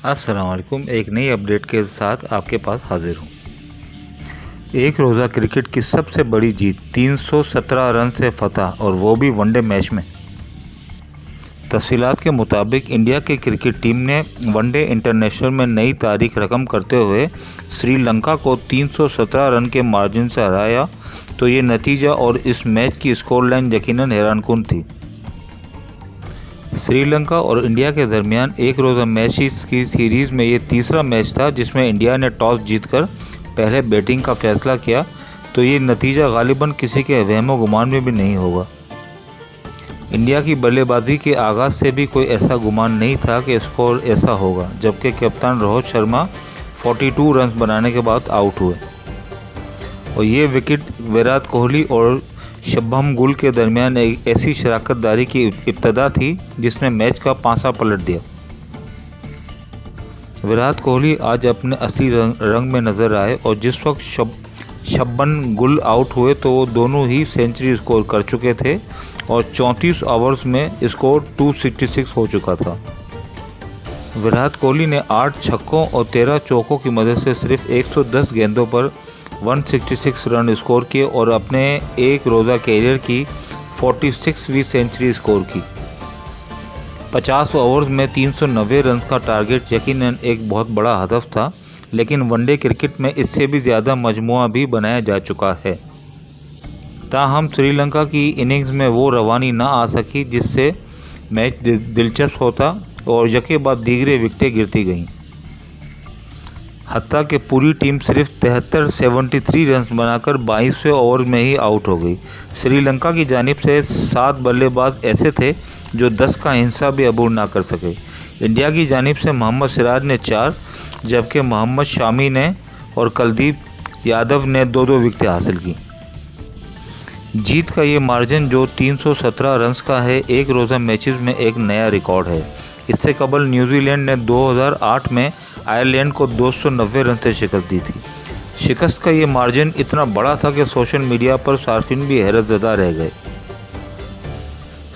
अस्सलाम वालेकुम। एक नई अपडेट के साथ आपके पास हाजिर हूँ। एक रोज़ा क्रिकेट की सबसे बड़ी जीत, 317 रन से फतह और वो भी वनडे मैच में। तफसीलात के मुताबिक इंडिया की क्रिकेट टीम ने वनडे इंटरनेशनल में नई तारीख रकम करते हुए श्रीलंका को 317 रन के मार्जिन से हराया। तो ये नतीजा और इस मैच की स्कोर लाइन यकीनन हैरानकुन थी। श्रीलंका और इंडिया के दरमियान एक रोज़ा मैचेस की सीरीज़ में ये तीसरा मैच था जिसमें इंडिया ने टॉस जीतकर पहले बैटिंग का फैसला किया। तो ये नतीजा गालिबन किसी के वहमो गुमान में भी नहीं होगा। इंडिया की बल्लेबाजी के आगाज़ से भी कोई ऐसा गुमान नहीं था कि स्कोर ऐसा होगा, जबकि कप्तान रोहित शर्मा 42 रन बनाने के बाद आउट हुए और ये विकेट विराट कोहली और शुभमन गिल के दरमियान एक ऐसी शराकतदारी की इब्तदा थी जिसने मैच का पासा पलट दिया। विराट कोहली आज अपने असली रंग में नजर आए और जिस वक्त शुभमन गिल आउट हुए तो वो दोनों ही सेंचुरी स्कोर कर चुके थे और 34 ओवर्स में स्कोर 266 हो चुका था। विराट कोहली ने 8 छक्कों और 13 चौकों की मदद से सिर्फ 110 गेंदों पर 166 रन स्कोर किए और अपने एक रोज़ा कैरियर की 46वीं सेंचुरी स्कोर की। 50 ओवर्स में 390 रन का टारगेट यकीनन एक बहुत बड़ा हदफ था, लेकिन वनडे क्रिकेट में इससे भी ज़्यादा मजमुआ भी बनाया जा चुका है। ताहम श्रीलंका की इनिंग्स में वो रवानी ना आ सकी जिससे मैच दिलचस्प होता और यके बाद दीगरे विकेटें गिरती गईं। हत्ता कि पूरी टीम सिर्फ 73 रन बनाकर 22वें ओवर में ही आउट हो गई। श्रीलंका की जानिब से 7 बल्लेबाज ऐसे थे जो 10 का हिस्सा भी अबूर ना कर सके। इंडिया की जानिब से मोहम्मद सिराज ने 4, जबकि मोहम्मद शामी ने और कुलदीप यादव ने 2-2 विकेटें हासिल की। जीत का ये मार्जिन जो 317 रन्स का है, एक रोज़ा मैचेस में एक नया रिकॉर्ड है। इससे कबल न्यूजीलैंड ने 2008 में आयरलैंड को 290 रन से शिकस्त दी थी। शिकस्त का ये मार्जिन इतना बड़ा था कि सोशल मीडिया पर सार्फिन भी हैरतज़दा रह गए।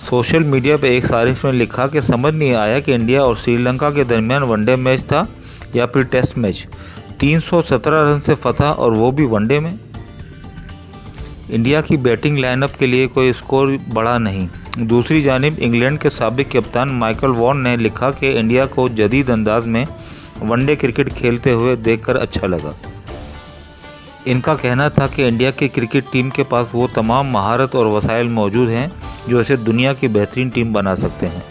सोशल मीडिया पर एक सारिफ ने लिखा कि समझ नहीं आया कि इंडिया और श्रीलंका के दरमियान वनडे मैच था या फिर टेस्ट मैच। 317 रन से फतह और वो भी वनडे में। इंडिया की बैटिंग लाइनअप के लिए कोई स्कोर बड़ा नहीं। दूसरी जानिब इंग्लैंड के साबिक कप्तान माइकल वॉन ने लिखा कि इंडिया को जदीद अंदाज में वनडे क्रिकेट खेलते हुए देखकर अच्छा लगा। इनका कहना था कि इंडिया की क्रिकेट टीम के पास वो तमाम महारत और वसाइल मौजूद हैं जो इसे दुनिया की बेहतरीन टीम बना सकते हैं।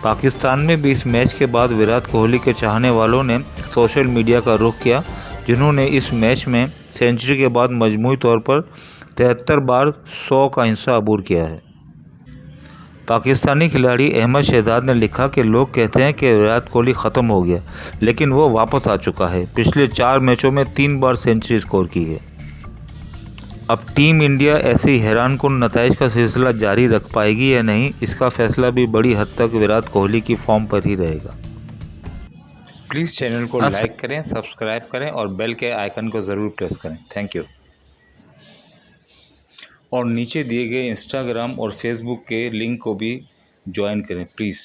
पाकिस्तान में भी इस मैच के बाद विराट कोहली के चाहने वालों ने सोशल मीडिया का रुख किया, जिन्होंने इस मैच में सेंचुरी के बाद मजमूई तौर पर 73 बार 100 का हिस्सा अबूर किया है। पाकिस्तानी खिलाड़ी अहमद शहजाद ने लिखा कि लोग कहते हैं कि विराट कोहली ख़त्म हो गया, लेकिन वो वापस आ चुका है। पिछले 4 मैचों में 3 बार सेंचुरी स्कोर की है। अब टीम इंडिया ऐसे ही हैरानकुन नताइज का सिलसिला जारी रख पाएगी या नहीं, इसका फैसला भी बड़ी हद तक विराट कोहली की फॉर्म पर ही रहेगा। प्लीज़ चैनल को लाइक करें, सब्सक्राइब करें और बेल के आइकन को ज़रूर प्रेस करें। Thank you. और नीचे दिए गए इंस्टाग्राम और फेसबुक के लिंक को भी ज्वाइन करें प्लीज़।